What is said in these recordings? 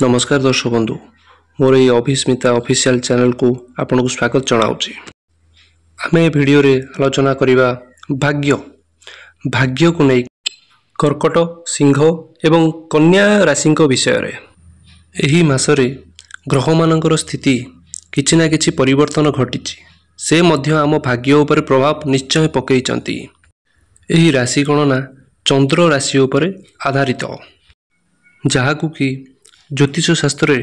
नमस्कार दर्शक बंधु मोर ये अभिस्मिता ऑफिशियल चैनल को आपन को स्वागत जनाऊँगी। आम ए वीडियो रे आलोचना करिबा भाग्य को नहीं कर्कट सिंह एवं कन्या राशि विषय रे। एही मासरे ग्रह मानकर स्थिति किछि ना किछि परिवर्तन घटिछि से मध्य आम भाग्य उपर प्रभाव निश्चय पकईचंती। एही राशि गणना चंद्र राशि उपर आधारित जहाकू कि ज्योतिष शास्त्र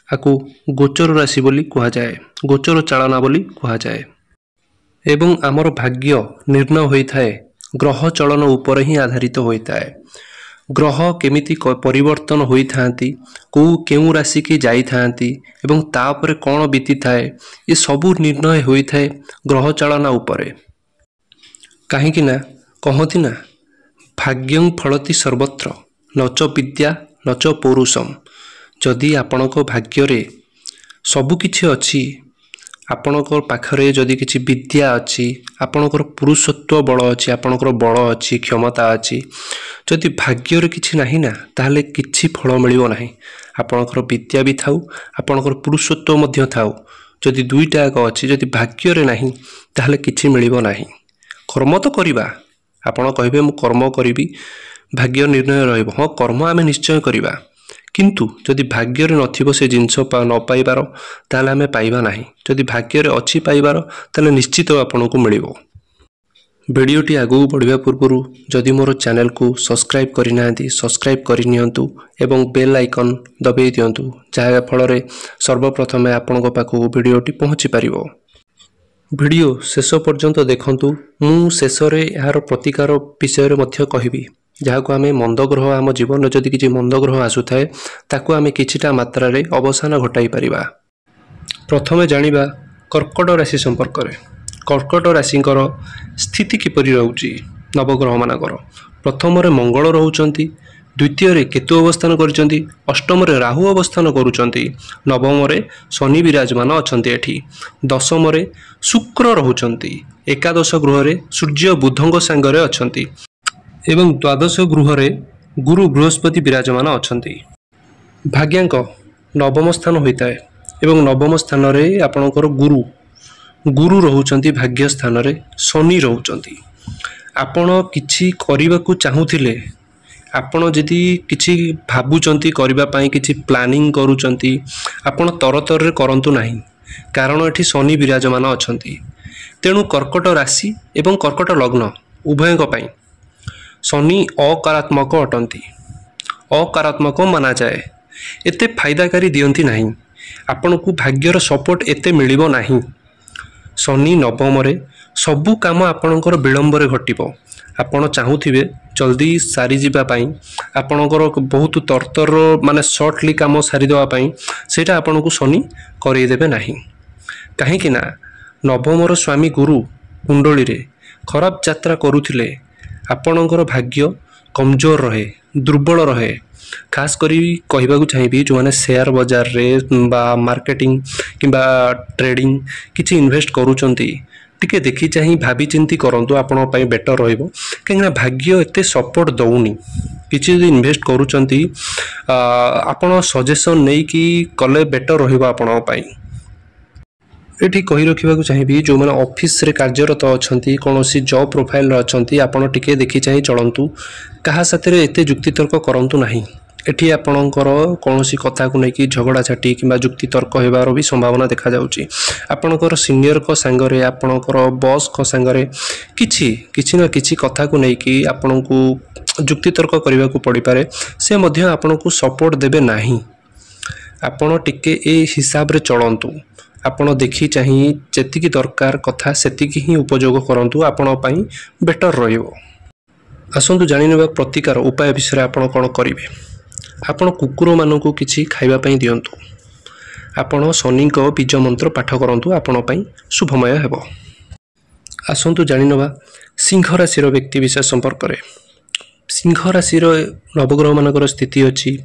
आकु गोचर राशि बोली कहा जाए, गोचर चालना बोली कहा जाए। एवं आमर भाग्य निर्णय होता है ग्रह चलन उपर ही आधारित होता है। ग्रह केमिति परिवर्तन होता केउ राशि की जाई थांती एवं तापर कौन बीती थाए ये सबू निर्णय होता है ग्रह चालना उपर। कहीं ना कहती ना भाग्यं फलति सर्वत्र न च विद्या न च पौरुषम। जदि आपणक भाग्य रे सबु किछि अछि, आपणकर पाखरे जदि किछि विद्या अछि, आपणकर पुरुषत्व बल अछि, आपणकर बल अछि, क्षमता अछि, जदि भाग्य रे किछि नाही ना ताहले किछि फल मिलिबो नाही। आपणकर विद्या भी थाउ, आपणकर पुरुषत्व मध्य थाउ, जदि दुईटा एक अछि, जदि भाग्य रे नाही ताहले किछि मिलिबो नाही। कर्म तो करिबा, आपण कहिबे मु कर्म करिबी भाग्य निर्णय रहइबो। हां कर्म आमे निश्चय करिबा, किंतु जदि भाग्य रे नथिबो से जिंस न पाइबार ताले आमे पाइबा नाही। जदि भाग्य रे अछि पाइबार ताले निश्चित आपनको मिलिबो। वीडियोटी आगु बढ़िबा पूर्वरु जदि मोर चैनल को सब्सक्राइब करि नांती सब्सक्राइब करि नियंतु एवं बेल आइकन दबाई दियंतु जाहा फल रे सर्वप्रथम आपनको पाखु वीडियोटी पहुंची परिबो। वीडियो शेष पर्यंत देखंतु। मु शेष रे यार प्रतिकार विषय रे मध्य कहिबी जहाको आमे मंद ग्रह आम जीवन जदि किछि मंद ग्रह आसु थाए ताको आमे किछिटा मात्रा रे अवसान घटाई परिबा। प्रथमे जानिबा कर्कट राशि संपर्क रे। कर्कट राशिंकर स्थिति किपरि रहउची नवग्रह मानकर। प्रथम रे मंगल रहउचंती, द्वितीय रे केतु अवस्थान करिसंती, अष्टम रे राहु अवस्थान करूचंती, नवम रे शनि विराजमान अछंती एठी, दशम रे शुक्र रहउचंती, एकादश गृह रे सूर्य बुधंग संगरे अछंती एवं द्वादश गृह रे गुरु बृहस्पति विराजमान अछंती। भाग्यांक नवम स्थान होता है एवं नवम स्थान रे आपणकर गुरु रहउचंती, भाग्य स्थान रे शनि रहउचंती। आपण किछि करिबाकू चाहुथिले, आपण जदि किछि भाबुचंती करिबा पई किछि प्लानिंग करूचंती, आपण तरतर रे करंतु नाही, कारण एठी शनि विराजमान अछंती। तेणु कर्कट राशि एवं कर्कट लग्न उभयक पई शनि अकारात्मक अटंती। अकारात्मक माना जाए, एते फायदाकारी दियंती नाही, आपण को भाग्यर सपोर्ट एते मिलिबो नाही। शनि नवम रे सबु काम आपणकर विलंब रे घटिबो। आपण चाहुथिबे जल्दी सारी जिबा पई, आपणकर बहुत तरतर माने शॉर्टली काम सारी देवा पई सेटा आपण को शनि करै देबे नाही। काहे कि ना नवम रो स्वामी गुरु कुंडली रे खराब यात्रा करूथिले आपणकर भाग्य कमजोर रहे, दुर्बल रहे। खास करी कहिबाकू चाहिबी जो माने शेयर बाजार रे बा मार्केटिंग किबा ट्रेडिंग किछि इन्वेस्ट करूचंती, टिके देखि चाहि भाबी चिंती करंतु आपण पई बेटर रहइबो। काहेना भाग्य एते सपोर्ट दउनी। किछि जे इन्वेस्ट करूचंती आपण सजेशन नै कि कले बेटर रहइबो आपण पई। एठी कहि रखिबाकू चाहिबी जो माने ऑफिस रे कार्यरत अछंती, कोनोसी जॉब प्रोफाइल रे अछंती, आपण टिके देखि चाहि चलंतु, काहा साथे एते जुक्ति तर्क करंतु नाही। एठी आपणकर कोनोसी कथा को नै कि झगड़ा झाटी किबा जुक्ति तर्क हेबार भी संभावना देखा जाउची। आपणकर सीनियर को संगरे, आपणकर बॉस को संगरे किछि ना किछि कथा को नै कि आपणकू जुक्ति तर्क करिवा को पड़ी पारे, से मध्य आपणकू सपोर्ट देबे नाही। आपण टिके ए हिसाब रे चलंतु, आपण देखि चाहि जेतिकी दरकार कथा सेतिकी ही उपयोग करंतु, आपण पई बेटर रहिबो। आसंतु जानिनेबा प्रतिकार उपाय विषय आपण कोन करिवे। आपण कुकुर मानकू किछि खाइबा पई दियंतु, आपण शनि को बीज मंत्र पाठ करंतु, आपण पई शुभमय हेबो। आसंतु जानिनेबा सिंह राशि रो व्यक्ति विशेष संपर्क रे। सिंह राशि रो नवग्रह मानकर स्थिति अछि।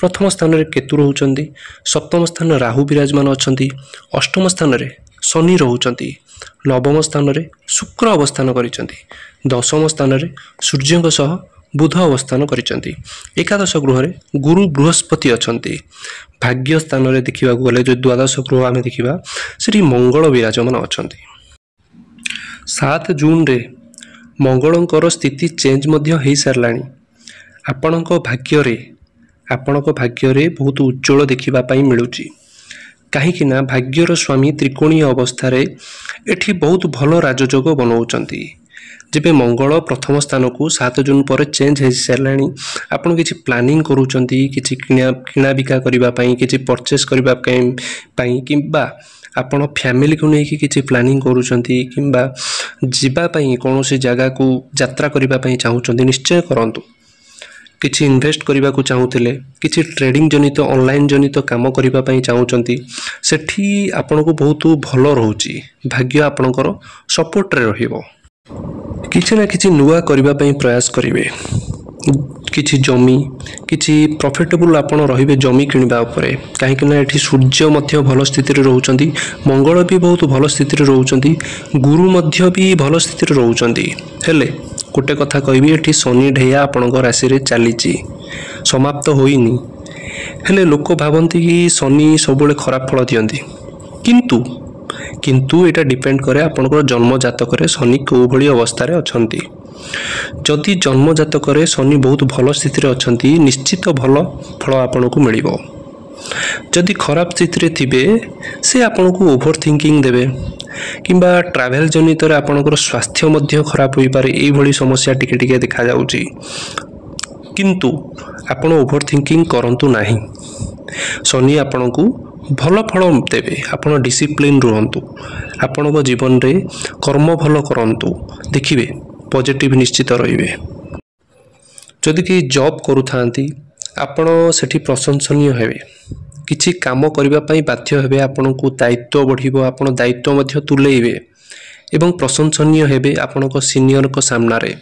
प्रथम स्थान रे केतु रहउचंती, सप्तम स्थान राहु विराजमान अछंती, अष्टम स्थान रे शनि रहउचंती, नवम स्थान रे शुक्र अवस्थान करिसंती, दशम स्थान रे सूर्यଙ୍କ सह बुध अवस्थान करिसंती, एकादश गृह रे गुरु बृहस्पति अछंती, भाग्य स्थान रे देखा गले जो द्वादश ग्रह आम देखा से मंगल विराजमान अच्छा 7 जून रे मंगलंकर स्थिति चेंज हो सारा आपणक भाग्य बहुत उज्जवल देखापी मिलूँ कहीं भाग्यर स्वामी त्रिकोणीय अवस्था एठी बहुत भल राजयोग बनाऊँच जब मंगल प्रथम स्थान को 7 जून पर चेंज हो सारा आपड़ किसी प्लानिंग करुँच कि किणा बिका करने कि परचेस करने कि आपण फैमिली को लेकिन किसी प्लानिंग करुँच कौन सी जगह को यात्रा करने चाहूँगी निश्चय करूँ किसी इन्वेस्ट करने को चाहूले किसी ट्रेडिंग जनित ऑनलाइन जनित काम करने चाहूँगी सेठी आपण को बहुत भल रोचे भाग्य आपणकर सपोर्ट रे रहिबो किसी ना किसी नुआ करने प्रयास करेंगे किसी जमी किसी प्रॉफिटेबल आपण रहिबे जमी किणवा उपरे कहीं एठी सूर्य मध्य भल स्थिति रे रहउचंदी मंगल भी बहुत भल स्थिति रे रहउचंदी गुरु मध्य भी भल स्थिति रे रहउचंदी हेले गोटे कथा कहबी एठी शनि ढैया आपणक राशि रे चलीची समाप्त होइनी हेले लोक भावंती कि शनि सबुले खराब फल दियंती किंतु एटा डिपेंड करे आपणकर जन्म जातक रे शनि को भली अवस्था रे अछंती जदि जन्म जातक रे शनि बहुत भल स्थिति रे अछंती निश्चित भल फल आपनको मिलिबो जदि खराब स्थिति रे थिबे से आपनको ओभर थिंकिंग देबे किंबा ट्रैवल जनित रे आपणकर स्वास्थ्य मध्य खराब होई पारे एई भली समस्या टिके टिके देखा जाउची किंतु आपण ओभर थिंकिंग करंतु नाही शनि आपनको भल फल देवे आपण डिसिप्लिन रुहंतु आपण जीवन रे कर्म भल करंतु देखिबे पॉजिटिव निश्चित रहिबे जदि कि जॉब करूथांती आपण सेठी प्रशंसनीय हेबे किछि काम करबा पई बाध्य हेबे आपण को दायित्व बढ़िबो आपण दायित्व मध्य तुलेइबे एवं प्रशंसनीय हेबे आपण को सीनियर को सामना रे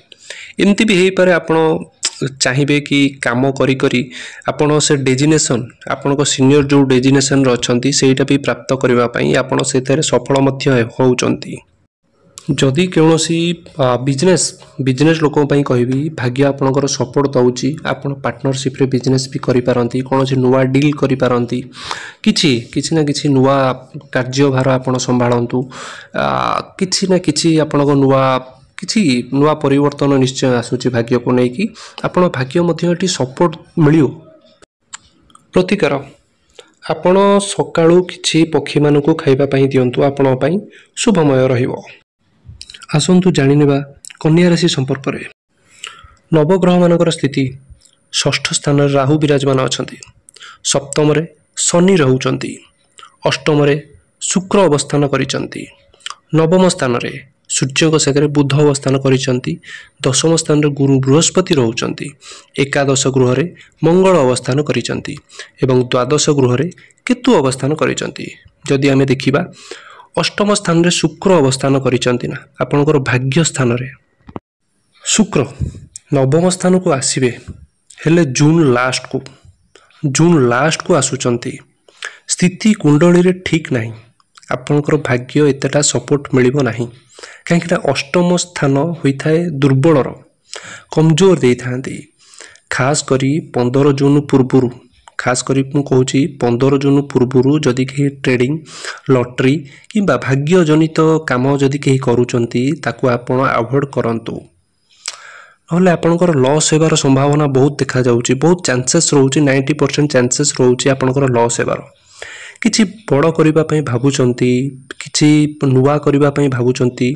एमती भी हेई पारे आपण चाहिए कि काम करी करी आपण से डेजिनेशन आपण को सीनियर जो डेजिनेशन रछंती सेटा भी प्राप्त करबा पई आपण सेतरे सफल मध्य होउचंती जदि कौनसी बिजनेस लोकों पई कहबी भाग्य आपणकर सपोर्ट दउची आपण पार्टनरशिप रे बिजनेस भी करि पारंती कौनसी नुआ डील करि पारंती किछि ना किछि नुआ कार्यभार आपण संभाळंतु किछि ना किछि आपणक नुआ परिवर्तन निश्चय आसुची भाग्य को लेकिन आपण भाग्य मध्य सपोर्ट मिलियो प्रतिकार आपण सकाळू किछि पक्षी मानकु खाइबा पई दियंतु आपण पई शुभमय रहिबो आसंतु जानिनेबा कन्या राशि संपर्क रे नवग्रह मानकर स्थिति षष्ठ स्थान राहु विराजमान अछंती सप्तम रे शनि रहउचंती अष्टम रे शुक्र अवस्थान करिसंती नवम स्थान रे सूर्य को सागर बुध अवस्थान करिसंती दशम स्थान रे गुरु बृहस्पति रहउचंती एकादश गृह रे मंगल अवस्थान करिसंती एवं द्वादश गृह रे केतु अवस्थान करिसंती जदि आमे देखिबा अष्टम स्थान रे शुक्र अवस्थान करिसंती ना आपनकर भाग्य स्थान रे शुक्र नवम स्थान को आसीबे हेले जून लास्ट को आसुचंती स्थिति कुंडली रे ठीक नाही आपनकर भाग्य एतेटा सपोर्ट मिलिबो नाही कहीं अष्टम स्थान होता है दुर्बलर कमजोर दे था खास करी 15 जून पूर्व खास करी कहूँ 15 जून पूर्व जदि कहीं ट्रेडिंग लॉटरी किंबा भाग्य जनित काम जदि कहीं करूचंती ताकू आपण अवॉइड करंतु नहले आपनकर लॉस हेबार संभावना बहुत देखा जाउची बहुत चांसेस रहउची 90% चांसेस रहउची आपनकर लॉस हेबार किछि बड़ करिबा पई भाबुचंती किछि नुआ करिबा पई भाबुचंती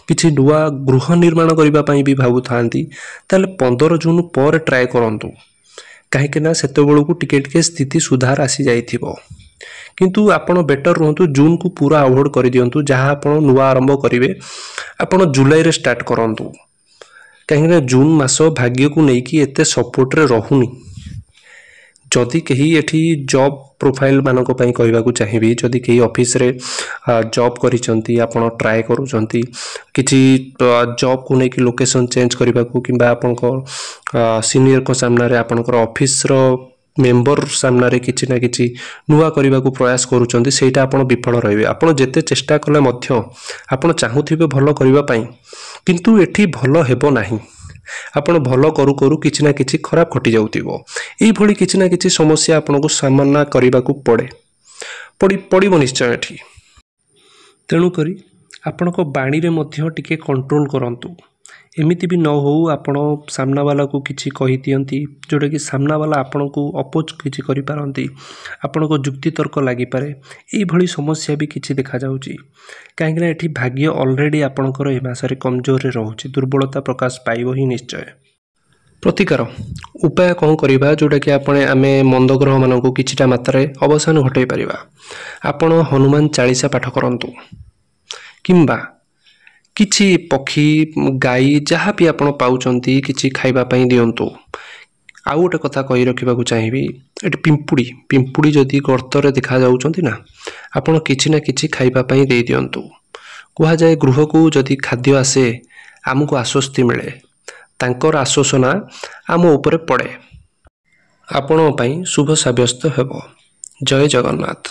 किछि नुआ गृह निर्माण करिबा पई भी भाबुथांती ताले 15 जून पर ट्राई करंतु काहे कि ना सेते बेलू टिके टिके स्थिति सुधार आसी जाइथिबो किंतु आपण बेटर रहंतु जून को पूरा अवॉइड करि दियंतु जहां आपण नुआ आरंभ करिवे आपण जुलाई रे स्टार्ट करंतु काहे ना जून मास भाग्य को नेकी एते सपोर्ट रे रहुनी जदि कहीं एठी जॉब प्रोफाइल मानक पई कहबाकू चाहिबी जदि कहीं ऑफिस रे जॉब करिसंती आपण ट्राई करूचंती किछि जॉब को नेकी लोकेशन चेंज करबाकू किबा आपनको सीनियर को सामना रे आपनकर ऑफिस रो मेंबर सामना रे किछि ना किछि नुआ करबाकू प्रयास करूचंती सेटा आपण विफल रहबे आपण जेते चेष्टा कले मध्य आपण चाहूथिबे भलो करबा पई किंतु एठी भलो हेबो नाही ଆପଣ ଭଲ କରୁ କରୁ କିଛି ନା କିଛି ଖରାପ ଘଟି ଯାଉଥିବ। ଏଇଭଳି କିଛି ନା କିଛି ସମସ୍ୟା ଆପଣଙ୍କୁ ସାମନା କରିବାକୁ ପଡ଼ିବ ନିଶ୍ଚୟ ଏଠି। ତେଣୁକରି ଆପଣଙ୍କ ବାଣୀରେ ମଧ୍ୟ ଟିକେ କଣ୍ଟ୍ରୋଲ୍ କରନ୍ତୁ। ଏମିତି ବି ନ ହେଉ ଆପଣ ସାମ୍ନାବାଲାକୁ କିଛି କହିଦିଅନ୍ତି ଯେଉଁଟାକି ସାମ୍ନାବାଲା ଆପଣଙ୍କୁ ଅପୋଜ୍ କିଛି କରିପାରନ୍ତି, ଆପଣଙ୍କ ଯୁକ୍ତିତର୍କ ଲାଗିପାରେ। ଏଇଭଳି ସମସ୍ୟା ବି କିଛି ଦେଖାଯାଉଛି। କାହିଁକିନା ଏଠି ଭାଗ୍ୟ ଅଲରେଡ଼ି ଆପଣଙ୍କର ଏ ମାସରେ କମଜୋରରେ ରହୁଛି, ଦୁର୍ବଳତା ପ୍ରକାଶ ପାଇବ ହିଁ ନିଶ୍ଚୟ। ପ୍ରତିକାର ଉପାୟ କ'ଣ କରିବା ଯେଉଁଟାକି ଆମେ ମନ୍ଦ ଗ୍ରହମାନଙ୍କୁ କିଛିଟା ମାତ୍ରାରେ ଅବସାନ ଘଟାଇ ପାରିବା? ଆପଣ ହନୁମାନ ଚାଳିଶା ପାଠ କରନ୍ତୁ, କିମ୍ବା କିଛି ପକ୍ଷୀ ଗାଈ ଯାହା ବି ଆପଣ ପାଉଛନ୍ତି କିଛି ଖାଇବା ପାଇଁ ଦିଅନ୍ତୁ। ଆଉ ଗୋଟେ କଥା କହି ରଖିବାକୁ ଚାହିଁବି, ଏଠି ପିମ୍ପୁଡ଼ି ଯଦି ଗର୍ତ୍ତରେ ଦେଖାଯାଉଛନ୍ତି ନା, ଆପଣ କିଛି ନା କିଛି ଖାଇବା ପାଇଁ ଦେଇଦିଅନ୍ତୁ। କୁହାଯାଏ ଗୃହକୁ ଯଦି ଖାଦ୍ୟ ଆସେ ଆମକୁ ଆଶ୍ୱସ୍ତି ମିଳେ, ତାଙ୍କର ଆଶ୍ୱାସନା ଆମ ଉପରେ ପଡ଼େ। ଆପଣଙ୍କ ପାଇଁ ଶୁଭ ସାବ୍ୟସ୍ତ ହେବ। ଜୟ ଜଗନ୍ନାଥ।